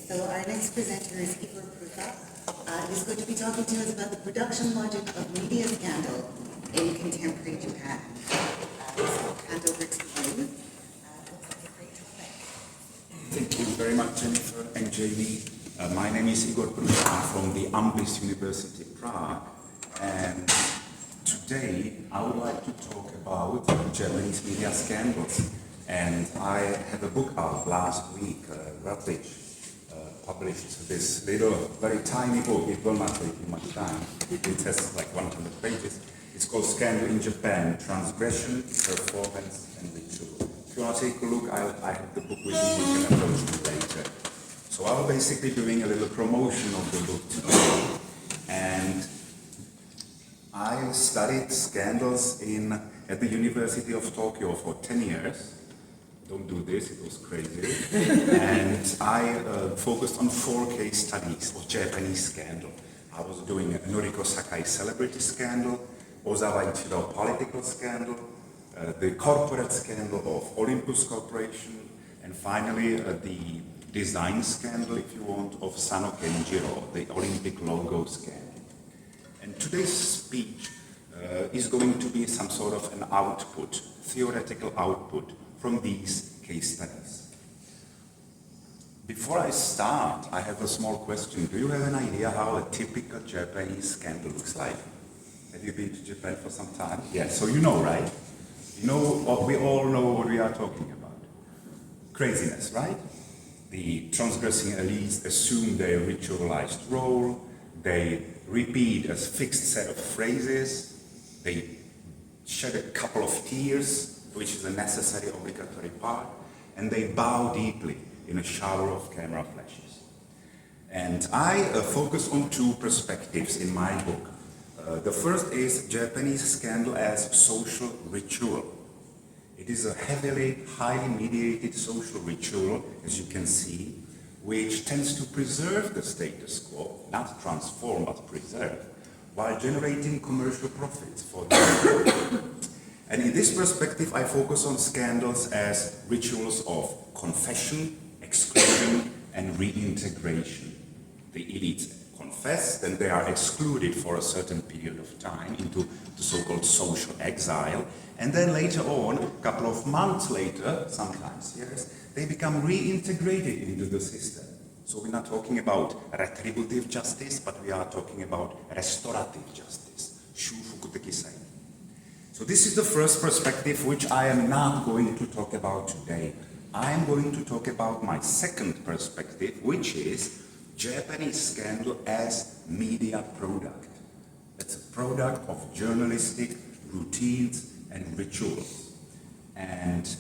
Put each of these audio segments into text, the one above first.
So our next presenter is Igor Prusa. He's going to be talking to us about the production logic of media scandal in contemporary Japan. So hand over to you. Looks like a great topic. Thank you very much, Jennifer and Jamie. My name is Igor Prusa. I'm from the Ambis University, Prague. And today I would like to talk about Japanese media scandals. And I have a book out last week, Routledge published this little, very tiny book. It will not take you much time. It has like 100 pages. It's called Scandal in Japan, Transgression, Performance, and Ritual. If you want to take a look, I have the book with me. You can approach me later. So I'm basically doing a little promotion of the book today. And I studied scandals at the University of Tokyo for 10 years. Don't do this, it was crazy. And I focused on 4 case studies of Japanese scandal. I was doing a Noriko Sakai celebrity scandal, Ozawa Ichiro political scandal, the corporate scandal of Olympus Corporation, and finally the design scandal, if you want, of Sano Kenjiro, the Olympic logo scandal. And today's speech is going to be some sort of an output, theoretical output, from these case studies. Before I start, I have a small question. Do you have an idea how a typical Japanese scandal looks like? Have you been to Japan for some time? Yeah, so you know, right? You know, we all know what we are talking about. Craziness, right? The transgressing elites assume their ritualized role, they repeat a fixed set of phrases, they shed a couple of tears, which is a necessary obligatory part, and they bow deeply in a shower of camera flashes. And I focus on 2 perspectives in my book. The first is Japanese scandal as social ritual. It is a heavily, highly mediated social ritual, as you can see, which tends to preserve the status quo, not transform, but preserve, while generating commercial profits for the And in this perspective, I focus on scandals as rituals of confession, exclusion, and reintegration. The elites confess, then they are excluded for a certain period of time into the so-called social exile, and then later on, a couple of months later, sometimes years, they become reintegrated into the system. So we're not talking about retributive justice, but we are talking about restorative justice, shūfuku-teki saito. So this is the first perspective which I am not going to talk about today. I am going to talk about my second perspective, which is Japanese scandal as media product. It's a product of journalistic routines and rituals. And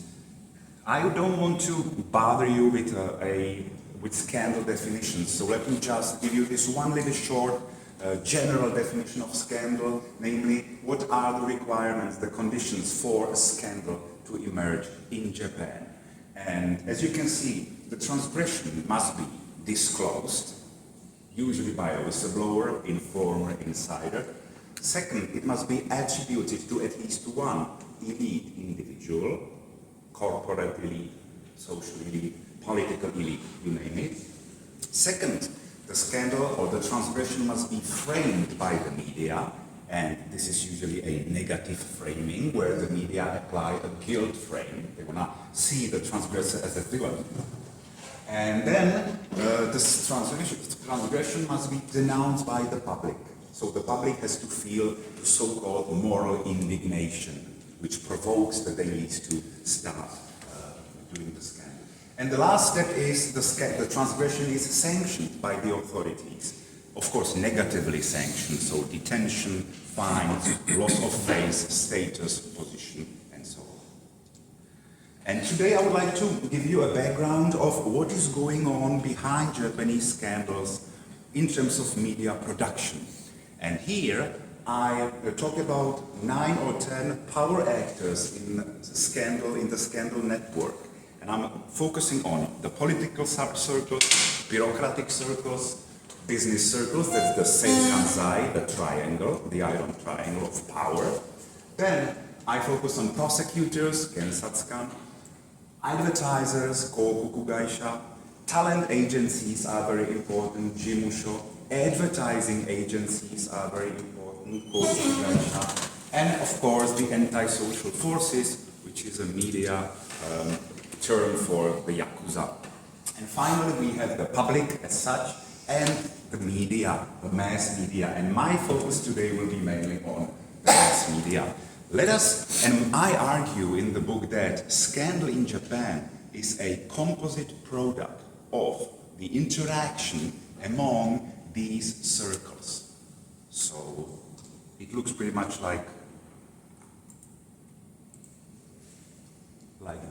I don't want to bother you with scandal definitions, so let me just give you this one little short general definition of scandal, namely, what are the requirements, the conditions for a scandal to emerge in Japan. And as you can see, the transgression must be disclosed, usually by a whistleblower, informer, insider. Second, it must be attributed to at least one elite individual, corporate elite, social elite, political elite, you name it. Second, the scandal or the transgression must be framed by the media, and this is usually a negative framing where the media apply a guilt frame. They will not see the transgressor as a villain. And then this transgression must be denounced by the public. So the public has to feel the so-called moral indignation, which provokes the dailies to start doing the scandal. And the last step is the transgression is sanctioned by the authorities. Of course, negatively sanctioned, so detention, fines, loss of face, status, position, and so on. And today I would like to give you a background of what is going on behind Japanese scandals in terms of media production. And here I talk about 9 or 10 power actors in the scandal network. And I'm focusing on the political circles, bureaucratic circles, business circles, that's the Seikanzai, the triangle, the iron triangle of power. Then I focus on prosecutors, Gensatsukan, advertisers, Kokuku Gaisha, Talent agencies are very important, jimusho. Advertising agencies are very important, and of course the anti-social forces, which is a media term for the yakuza. And finally we have the public as such, and the media, the mass media. And my focus today will be mainly on the mass media. Let us, and I argue in the book that scandal in Japan is a composite product of the interaction among these circles. So it looks pretty much like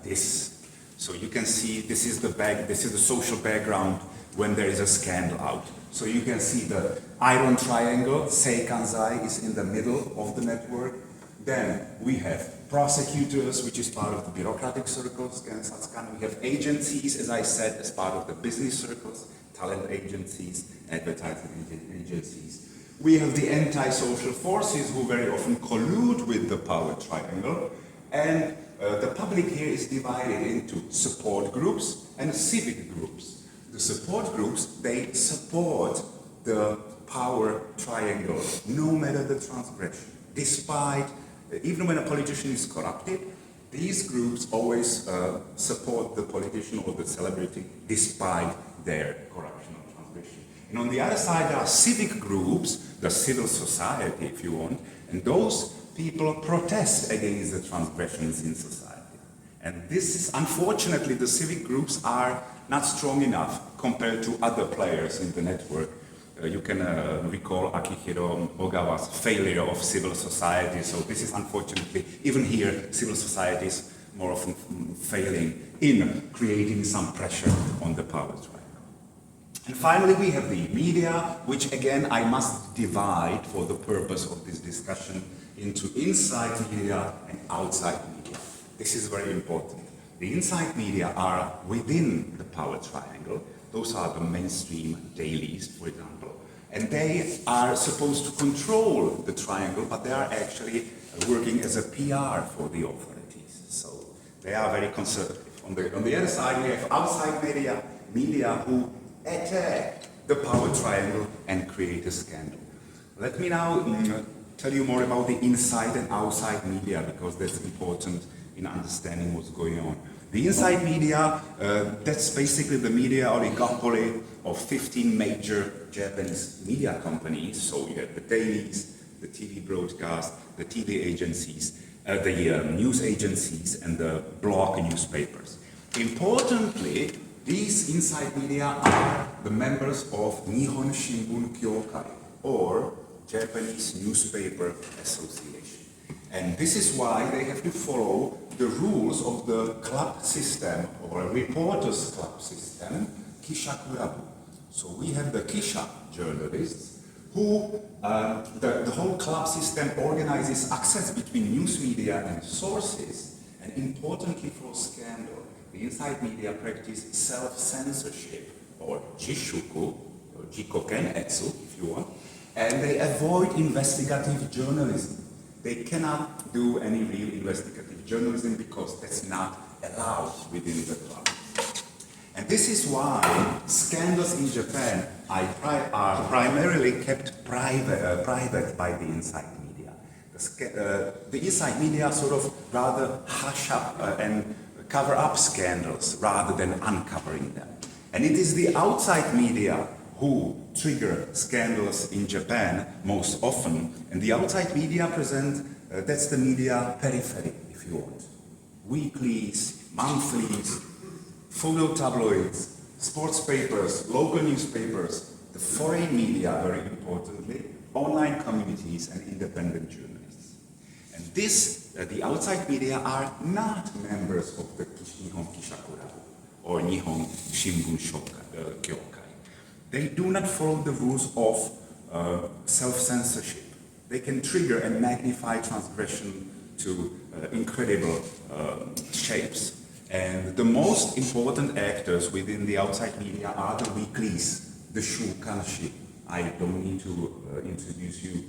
this. So you can see this is the social background when there is a scandal out. So you can see the iron triangle, Seikanzai, is in the middle of the network. Then we have prosecutors, which is part of the bureaucratic circles, we have agencies, as I said, as part of the business circles, talent agencies, advertising agencies. We have the anti-social forces who very often collude with the power triangle, and the public here is divided into support groups and civic groups. The support groups, they support the power triangle, no matter the transgression, despite even when a politician is corrupted, these groups always support the politician or the celebrity despite their corruption or transgression. And on the other side, there are civic groups, the civil society, if you want, and those people protest against the transgressions in society. And this is, unfortunately, the civic groups are not strong enough compared to other players in the network. You can recall Akihiro Ogawa's failure of civil society. So this is unfortunately, even here, civil society is more often failing in creating some pressure on the power triangle. And finally, we have the media, which again I must divide for the purpose of this discussion into inside media and outside media. This is very important. The inside media are within the power triangle. Those are the mainstream dailies, for example. And they are supposed to control the triangle, but they are actually working as a PR for the authorities. So they are very conservative. On the other side, we have outside media who attack the power triangle and create a scandal. Let me now tell you more about the inside and outside media, because that's important in understanding what's going on. The inside media, that's basically the media oligopoly of 15 major Japanese media companies. So you have the dailies, the TV broadcast, the TV agencies, the news agencies, and the blog newspapers. Importantly, these inside media are the members of Nihon Shimbun Kyokai, or Japanese Newspaper Association. And this is why they have to follow the rules of the club system, or a reporters club system, Kishakurabu. So we have the Kisha journalists who, the whole club system organizes access between news media and sources, and importantly for scandal, the inside media practice self-censorship, or jishuku, or jikokenetsu, if you want, and they avoid investigative journalism. They cannot do any real investigative journalism because that's not allowed within the club. And this is why scandals in Japan are primarily kept private by the inside media. The inside media sort of rather hush up and cover up scandals rather than uncovering them. And it is the outside media who trigger scandals in Japan most often. And the outside media present, that's the media periphery, if you want. Weeklies, monthlies, photo tabloids, sports papers, local newspapers, the foreign media, very importantly, online communities and independent journalists. And this, the outside media are not members of the Nihon Kishakurabu or Nihon Shimbun Kyokai. They do not follow the rules of self-censorship. They can trigger and magnify transgression to incredible shapes. And the most important actors within the outside media are the weeklies, the shukanshi. I don't need to introduce you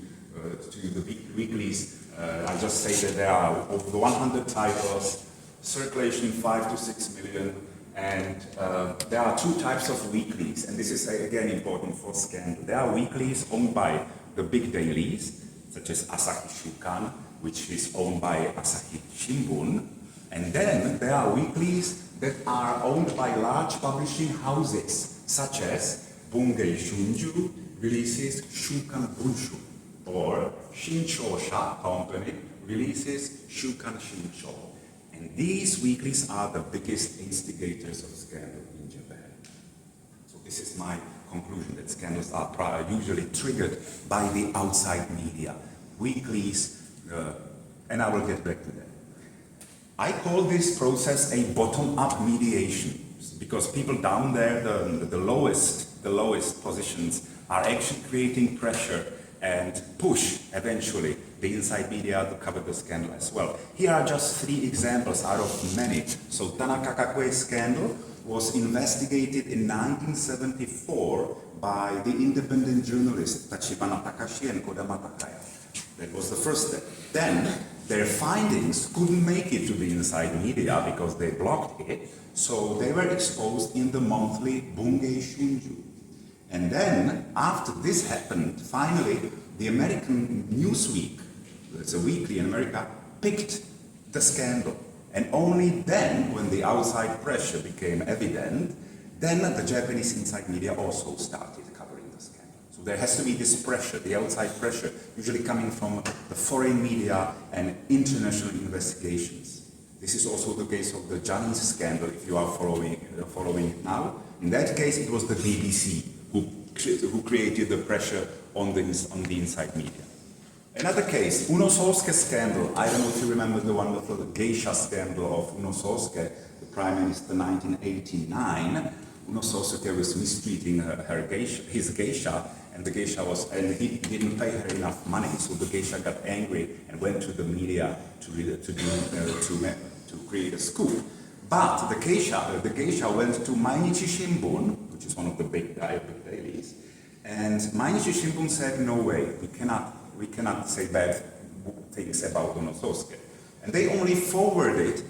to the weeklies. I'll just say that there are over 100 titles, circulation 5 to 6 million, And there are two types of weeklies, and this is again important for scandal. There are weeklies owned by the big dailies, such as Asahi Shukan, which is owned by Asahi Shimbun. And then there are weeklies that are owned by large publishing houses, such as Bungei Shunju releases Shukan Bunshu, or Shinchosha Company releases Shukan Shincho. And these weeklies are the biggest instigators of scandal in Japan. So this is my conclusion, that scandals are usually triggered by the outside media. Weeklies, and I will get back to that. I call this process a bottom-up mediation, because people down there, the lowest positions, are actually creating pressure and push, eventually, the inside media to cover the scandal as well. Here are just 3 examples out of many. So Tanaka Kakue's scandal was investigated in 1974 by the independent journalists Tachibana Takashi and Kodama Takaya. That was the first step. Then their findings couldn't make it to the inside media because they blocked it, so they were exposed in the monthly Bungei Shunju. And then, after this happened, finally, the American Newsweek, it's a weekly in America, picked the scandal. And only then, when the outside pressure became evident, then the Japanese inside media also started covering the scandal. So there has to be this pressure, the outside pressure, usually coming from the foreign media and international investigations. This is also the case of the Johnny's scandal, if you are following it now. In that case, it was the BBC who created the pressure on the inside media. Another case, Uno Sosuke scandal. I don't know if you remember the wonderful geisha scandal of Uno Sosuke, the Prime Minister, 1989. Uno Sosuke was mistreating his geisha, and the geisha he didn't pay her enough money, so the geisha got angry and went to the media to create a scoop. But the geisha went to Mainichi Shimbun, which is one of the big dailies, and Mainichi Shimbun said, no way, we cannot say bad things about Uno Sosuke. And they only forwarded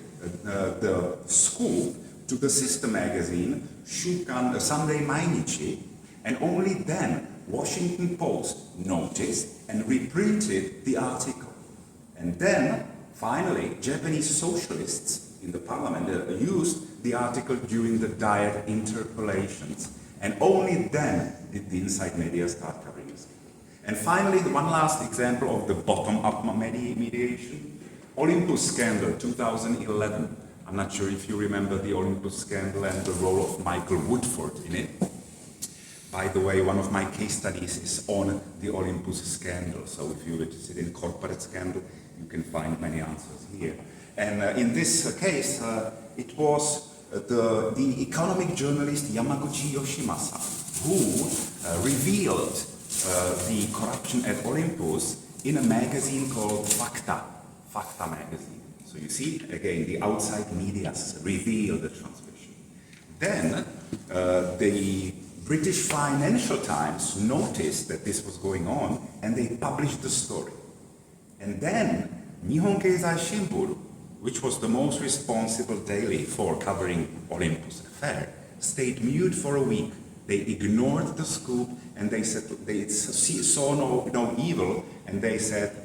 the scoop to the sister magazine, Shukan Sunday Mainichi, and only then Washington Post noticed and reprinted the article. And then, finally, Japanese socialists in the parliament used the article during the Diet interpellations, and only then did the inside media start covering this. And finally, one last example of the bottom-up mediation, Olympus scandal, 2011. I'm not sure if you remember the Olympus scandal and the role of Michael Woodford in it. By the way, one of my case studies is on the Olympus scandal, so if you're interested in corporate scandal, you can find many answers here. And in this case, it was the economic journalist Yamaguchi Yoshimasa who revealed the corruption at Olympus in a magazine called Facta magazine. So you see, again, the outside media reveal the transmission. Then the British Financial Times noticed that this was going on, and they published the story. And then Nihon Keizai Shimbun, which was the most responsible daily for covering Olympus affair, stayed mute for a week. They ignored the scoop, and they said they saw no evil, and they said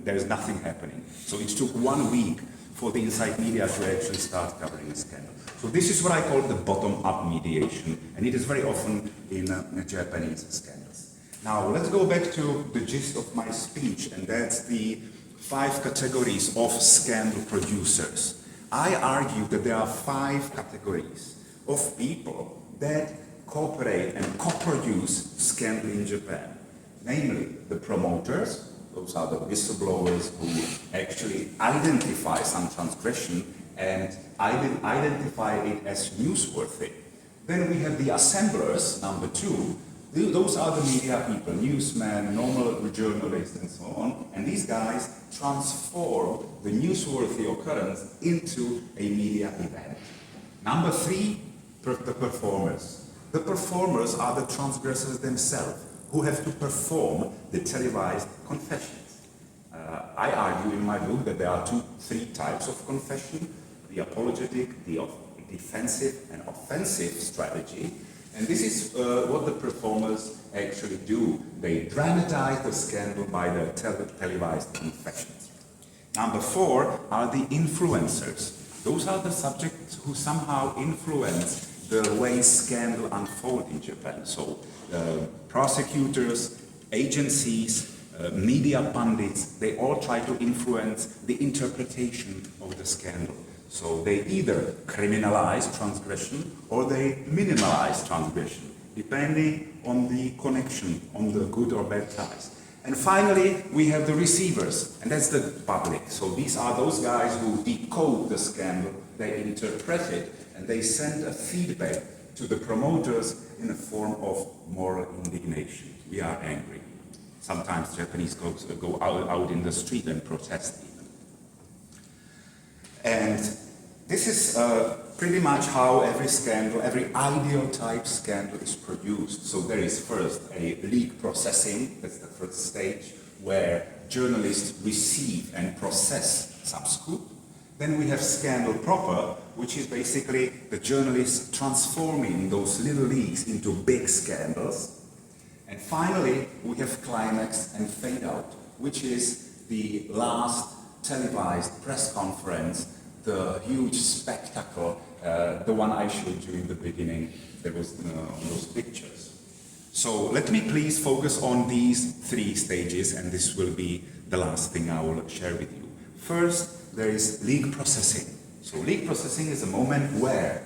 there's nothing happening. So it took 1 week for the inside media to actually start covering a scandal. So this is what I call the bottom-up mediation, and it is very often in Japanese scandals. Now let's go back to the gist of my speech, and that's the 5 categories of scandal producers. I argue that there are 5 categories of people that cooperate and co-produce scandal in Japan. Namely, the promoters, those are the whistleblowers who actually identify some transgression and identify it as newsworthy. Then we have the assemblers, number 2. Those are the media people, newsmen, normal journalists, and so on. And these guys transform the newsworthy occurrence into a media event. Number 3, the performers. The performers are the transgressors themselves, who have to perform the televised confessions. I argue in my book that there are 3 types of confession: the apologetic, the defensive and offensive strategy. And this is what the performers actually do. They dramatize the scandal by the televised confessions. Number 4 are the influencers. Those are the subjects who somehow influence the way scandal unfold in Japan. So prosecutors, agencies, media pundits, they all try to influence the interpretation of the scandal. So they either criminalize transgression or they minimalize transgression, depending on the connection, on the good or bad ties. And finally, we have the receivers, and that's the public. So these are those guys who decode the scandal, they interpret it, and they send a feedback to the promoters in the form of moral indignation. We are angry. Sometimes Japanese go out in the street and protest even. And this is pretty much how every scandal, every ideal type scandal is produced. So there is first a leak processing, that's the first stage, where journalists receive and process some scoop. Then we have scandal proper, which is basically the journalists transforming those little leaks into big scandals. And finally, we have climax and fade out, which is the last televised press conference, the huge spectacle, the one I showed you in the beginning, that was on those pictures. So let me please focus on these 3 stages, and this will be the last thing I will share with you. First, there is leak processing. So leak processing is a moment where,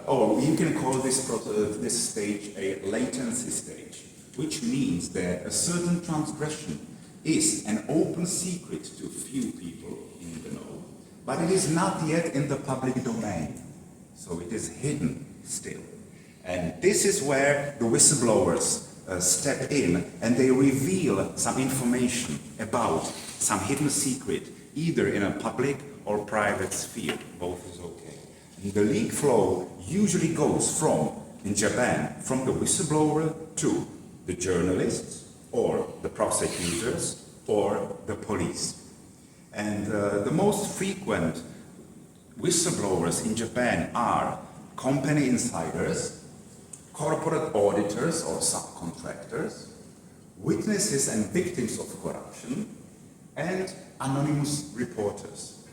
or you can call this stage a latency stage, which means that a certain transgression is an open secret to few people in the know, but it is not yet in the public domain. So it is hidden still. And this is where the whistleblowers step in and they reveal some information about some hidden secret, either in a public or private sphere. Both is okay. And the leak flow usually goes from, in Japan, from the whistleblower to the journalists, or the prosecutors, or the police. And the most frequent whistleblowers in Japan are company insiders, corporate auditors or subcontractors, witnesses and victims of corruption, and anonymous reporters.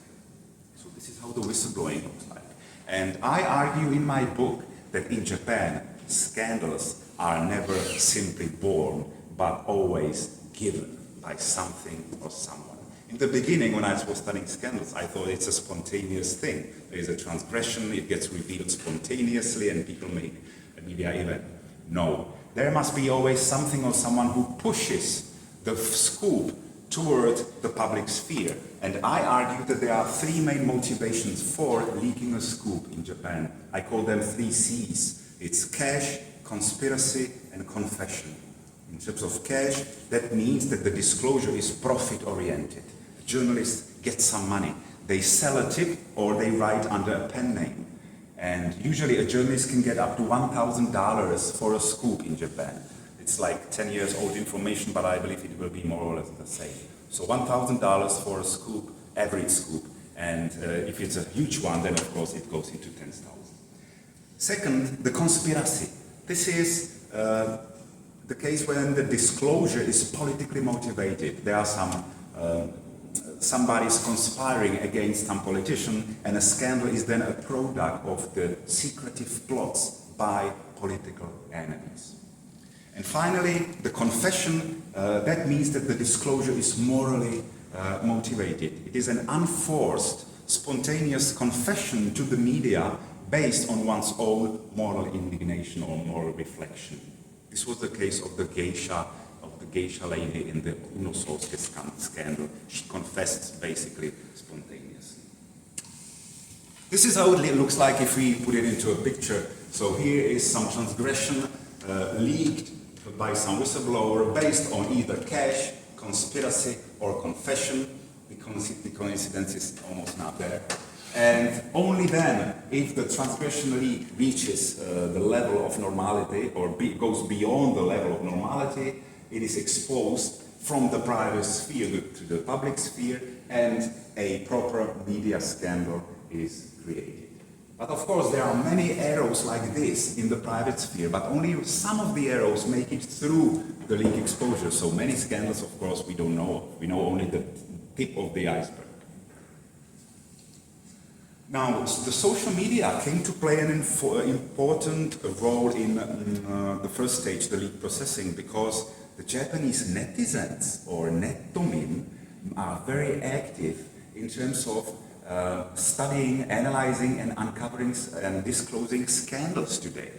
So this is how the whistleblowing looks like. And I argue in my book that in Japan, scandals are never simply born, but always given by something or someone. In the beginning, when I was studying scandals, I thought it's a spontaneous thing. There is a transgression, it gets revealed spontaneously, and people make a media event. No, there must be always something or someone who pushes the scoop toward the public sphere. And I argue that there are 3 main motivations for leaking a scoop in Japan. I call them 3 C's. It's cash, conspiracy, and confession. In terms of cash, that means that the disclosure is profit-oriented. Journalists get some money. They sell a tip or they write under a pen name. And usually a journalist can get up to $1,000 for a scoop in Japan. It's like 10 years old information, but I believe it will be more or less the same. So $1,000 for a scoop, average scoop. And if it's a huge one, then of course it goes into 10,000. Second, the conspiracy. This is the case when the disclosure is politically motivated. There are somebody's conspiring against some politician, and a scandal is then a product of the secretive plots by political enemies. And finally, the confession, that means that the disclosure is morally motivated. It is an unforced, spontaneous confession to the media based on one's own moral indignation or moral reflection. This was the case of the geisha lady in the Unososuke scandal. She confessed basically spontaneously. This is how it looks like if we put it into a picture. So here is some transgression leaked by some whistleblower based on either cash, conspiracy, or confession. The coincidence is almost not there. And only then, if the transgression leak reaches the level of normality or goes beyond the level of normality, it is exposed from the private sphere to the public sphere, and a proper media scandal is created. But of course, there are many arrows like this in the private sphere, but only some of the arrows make it through the leak exposure. So many scandals, of course, we don't know. We know only the tip of the iceberg. Now, the social media came to play an important role in the first stage, the leak processing, because the Japanese netizens, or nettomin, are very active in terms of studying, analyzing, and uncovering and disclosing scandals today.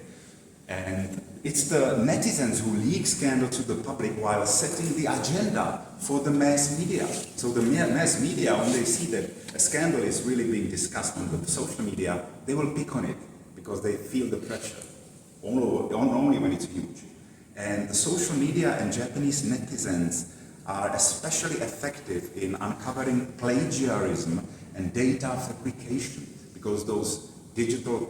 And it's the netizens who leak scandals to the public while setting the agenda for the mass media. So the mass media, when they see that a scandal is really being discussed on the social media, they will pick on it because they feel the pressure, only when it's huge. And the social media and Japanese netizens are especially effective in uncovering plagiarism and data fabrication, because those digital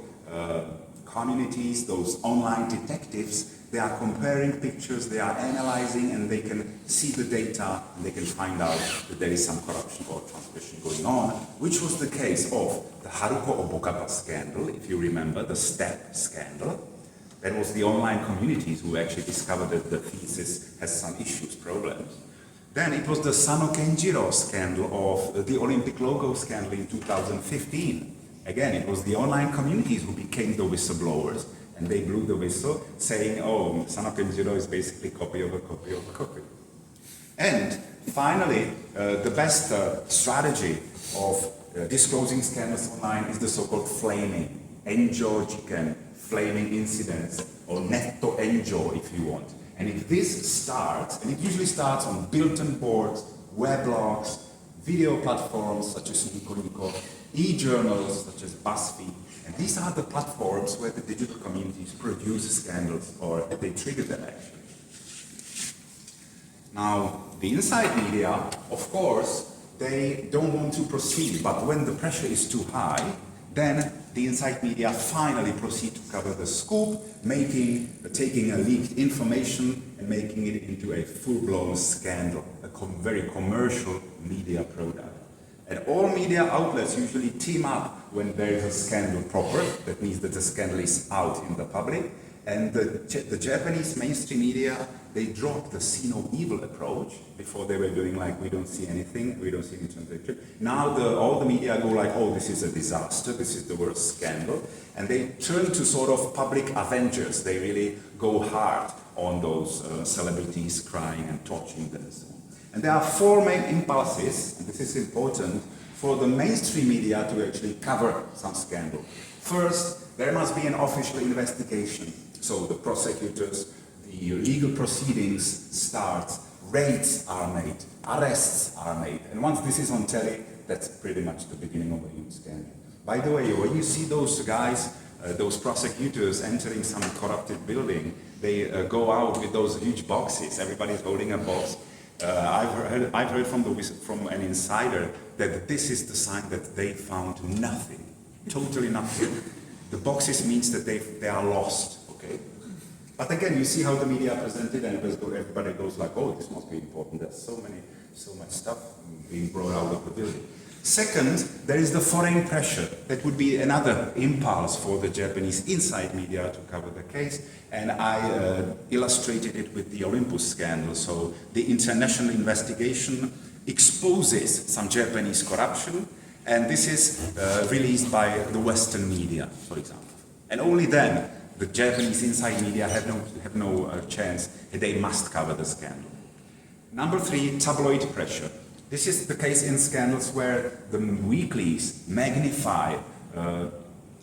communities, those online detectives, they are comparing pictures, they are analyzing, and they can see the data, and they can find out that there is some corruption or transgression going on, which was the case of the Haruko Obokata scandal, if you remember, the STEP scandal. That was the online communities who actually discovered that the thesis has some issues, problems. Then it was the Sano Kenjiro scandal of the Olympic logo scandal in 2015. Again, it was the online communities who became the whistleblowers, and they blew the whistle saying, oh, Sano Kenjiro is basically copy of a copy of a copy. And finally, the best strategy of disclosing scandals online is the so-called flaming, enjo jiken, flaming incidents, or netto enjo if you want. And if this starts, and it usually starts on bulletin boards, weblogs, video platforms such as Nico Nico, e-journals such as BuzzFeed, and these are the platforms where the digital communities produce scandals, or they trigger them actually. Now, the inside media, of course, they don't want to proceed, but when the pressure is too high, then the inside media finally proceed to cover the scoop, taking a leaked information and making it into a full-blown scandal, a very commercial media product. And all media outlets usually team up when there is a scandal proper, that means that the scandal is out in the public, and the Japanese mainstream media, they dropped the see no evil approach. Before they were doing like, we don't see anything, we don't see any transaction. Now all the media go like, oh, this is a disaster, this is the worst scandal. And they turn to sort of public avengers. They really go hard on those celebrities crying and torching them and so on. And there are four main impulses, and this is important, for the mainstream media to actually cover some scandal. First, there must be an official investigation. So the prosecutors, the legal proceedings start, raids are made, arrests are made. And once this is on telly, that's pretty much the beginning of a huge scandal. By the way, when you see those guys, those prosecutors entering some corrupted building, they go out with those huge boxes. Everybody's holding a box. I've heard from an insider that this is the sign that they found nothing, totally nothing. The boxes means that they are lost, okay? But again, you see how the media presented, and everybody goes like, oh, this must be important. There's so much stuff being brought out of the building. Second, there is the foreign pressure. That would be another impulse for the Japanese inside media to cover the case. And I illustrated it with the Olympus scandal. So the international investigation exposes some Japanese corruption, and this is released by the Western media, for example. And only then the Japanese inside media have no chance. They must cover the scandal. Number three, tabloid pressure. This is the case in scandals where the weeklies magnify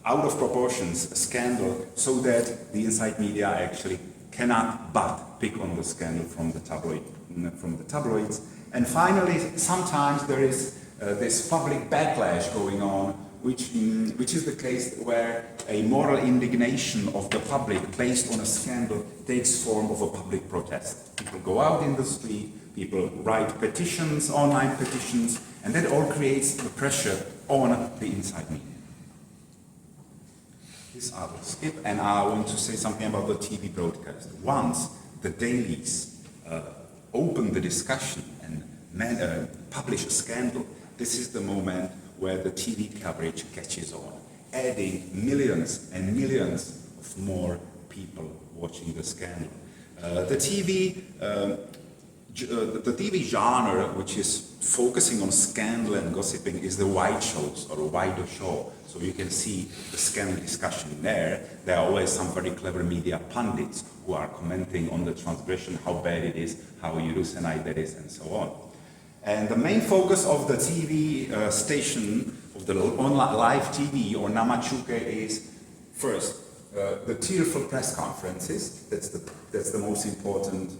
out of proportions a scandal so that the inside media actually cannot but pick on the scandal from the tabloids. And finally, sometimes there is this public backlash going on, which is the case where a moral indignation of the public based on a scandal takes form of a public protest. People go out in the street, people write petitions, online petitions, and that all creates the pressure on the inside media. This I will skip, and I want to say something about the TV broadcast. Once the dailies open the discussion and publish a scandal, this is the moment where the TV coverage catches on. adding millions and millions of more people watching the scandal. The TV genre, which is focusing on scandal and gossiping, is the white shows or wider show. So you can see the scandal discussion there. There are always some very clever media pundits who are commenting on the transgression, how bad it is, how illuminate that is, and so on. And the main focus of the TV station, of the online live TV or Namachuke, is first the tearful press conferences. That's the most important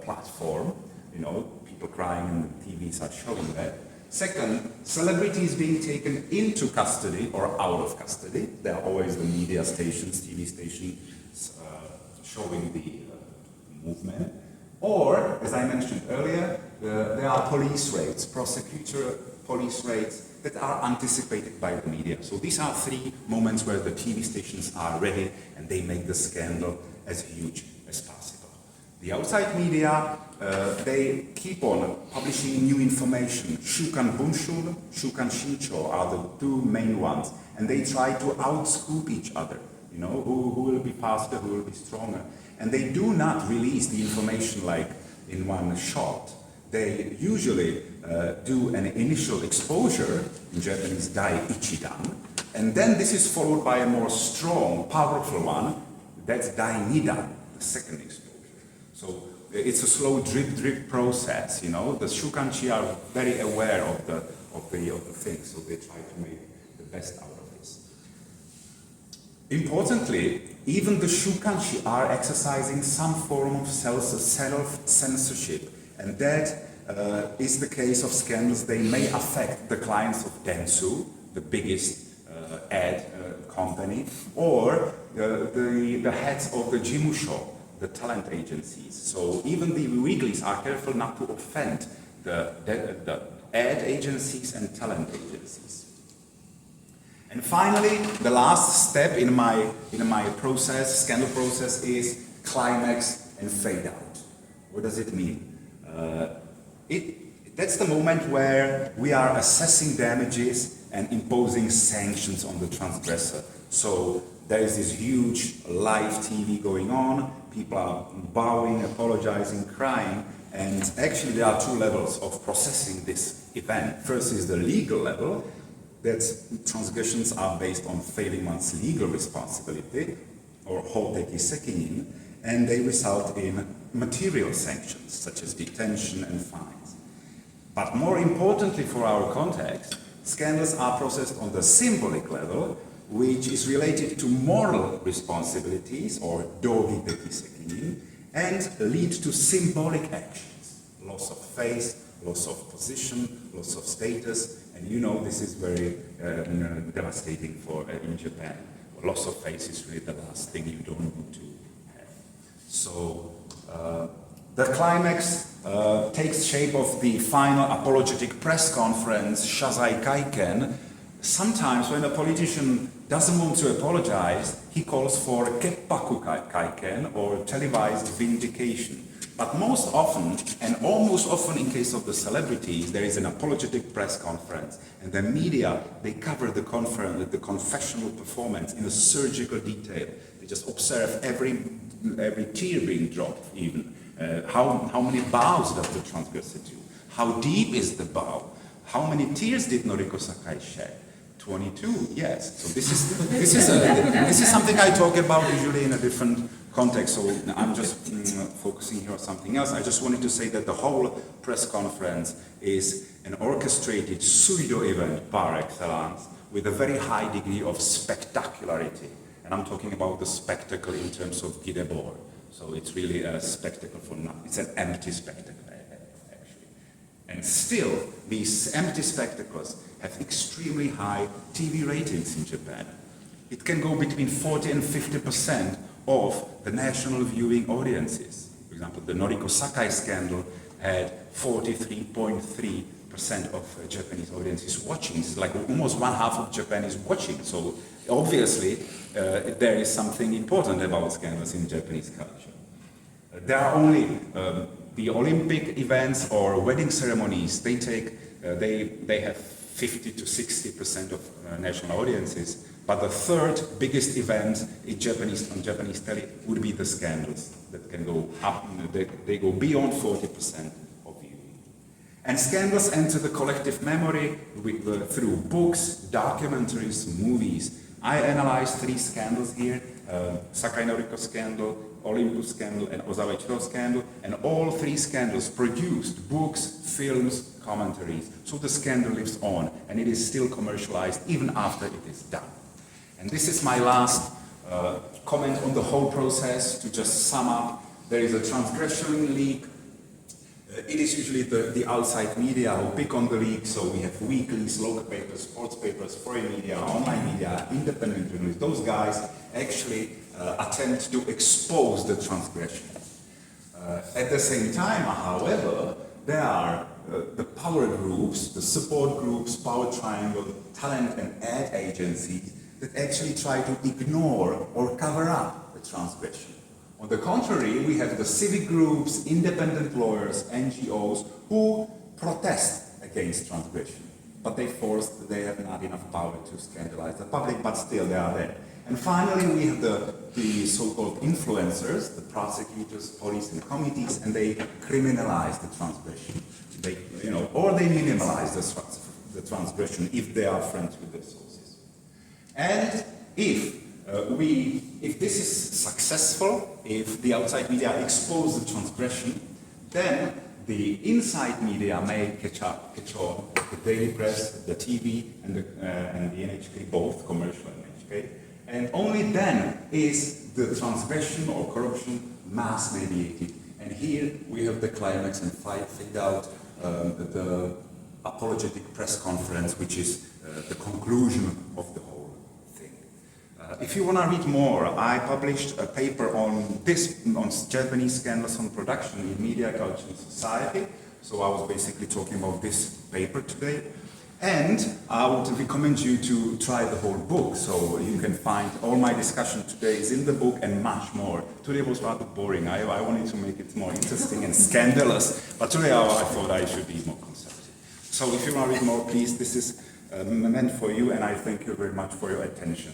platform. You know, people crying and the TVs are showing that. Second, celebrities being taken into custody or out of custody. There are always the media stations, TV stations showing the movement. Or, as I mentioned earlier, there are police raids, prosecutor police raids that are anticipated by the media. So these are three moments where the TV stations are ready and they make the scandal as huge as possible. The outside media, they keep on publishing new information. Shukan Bunshun, Shukan Shincho are the two main ones. And they try to outscoop each other. You know, who will be faster, who will be stronger. And they do not release the information like in one shot. They usually do an initial exposure, in Japanese, dai ichidan, and then this is followed by a more strong, powerful one, that's dai nidan, the second exposure. So it's a slow drip process, you know. The shukanchi are very aware of the thing, so they try to make the best out of this. Importantly, even the shukanshi are exercising some form of self-censorship, and that is the case of scandals. They may affect the clients of Dentsu, the biggest ad company, or the heads of the jimusho, the talent agencies. So even the weeklies are careful not to offend the ad agencies and talent agencies. And finally, the last step in my process, scandal process, is climax and fade out. What does it mean? That's the moment where we are assessing damages and imposing sanctions on the transgressor. So there is this huge live TV going on, people are bowing, apologizing, crying, and actually there are two levels of processing this event. First is the legal level, that transgressions are based on failing one's legal responsibility, or hoteki sekin, and they result in material sanctions, such as detention and fines. But more importantly for our context, scandals are processed on the symbolic level, which is related to moral responsibilities, or dogiteki sekin, and lead to symbolic actions, loss of face, loss of position, loss of status, and you know this is very devastating in Japan. Loss of face is really the last thing you don't want to have. So the climax takes shape of the final apologetic press conference, Shazai Kaiken. Sometimes when a politician doesn't want to apologize, he calls for keppaku kaiken, or televised vindication. But most often, and almost often in case of the celebrities, there is an apologetic press conference, and the media, they cover the confessional performance in a surgical detail. They just observe every tear being dropped, even. How many bows does the transgressor do? How deep is the bow? How many tears did Noriko Sakai shed? 22, yes. So this is something I talk about usually in a different context, so I'm just focusing here on something else. I just wanted to say that the whole press conference is an orchestrated pseudo event par excellence with a very high degree of spectacularity. And I'm talking about the spectacle in terms of Gidebor. So it's really a spectacle for nothing. It's an empty spectacle, actually. And still, these empty spectacles have extremely high TV ratings in Japan. It can go between 40 and 50% of the national viewing audiences. For example, the Noriko Sakai scandal had 43.3% of Japanese audiences watching. It's like almost one half of Japan is watching. So obviously, there is something important about scandals in Japanese culture. There are only the Olympic events or wedding ceremonies. They have 50 to 60% of national audiences. But the third biggest event in Japanese telly would be the scandals that can go up, they go beyond 40% of viewing. And scandals enter the collective memory through books, documentaries, movies. I analyzed 3 scandals here, Sakai Noriko scandal, Olympus scandal, and Ozawa Ichiro scandal, and all 3 scandals produced books, films, commentaries. So the scandal lives on, and it is still commercialized even after it is done. And this is my last comment on the whole process. To just sum up, there is a transgression leak. It is usually the outside media who pick on the leak, so we have weeklies, local papers, sports papers, foreign media, online media, independent journalists. Those guys actually attempt to expose the transgression. At the same time, however, there are the power groups, the support groups, power triangle, talent and ad agencies that actually try to ignore or cover up the transgression. On the contrary, we have the civic groups, independent lawyers, NGOs who protest against transgression. But they have not enough power to scandalize the public, but still they are there. And finally, we have the so-called influencers, the prosecutors, police and committees, and they criminalize the transgression. Or they minimalize the transgression if they are friends with their sources. And if this is successful, if the outside media expose the transgression, then the inside media may catch on, the daily press, the TV, and the NHK, both commercial and NHK. And only then is the transgression or corruption mass mediated. And here we have the climax and find out the apologetic press conference, which is the conclusion of the whole thing. If you want to read more, I published a paper on Japanese scandals on production in media, culture, and society. So I was basically talking about this paper today. And I would recommend you to try the whole book. So you can find all my discussion today is in the book and much more. Today was rather boring. I wanted to make it more interesting and scandalous. But today I thought I should be more conservative. So if you want to read more, please, this is meant for you, and I thank you very much for your attention.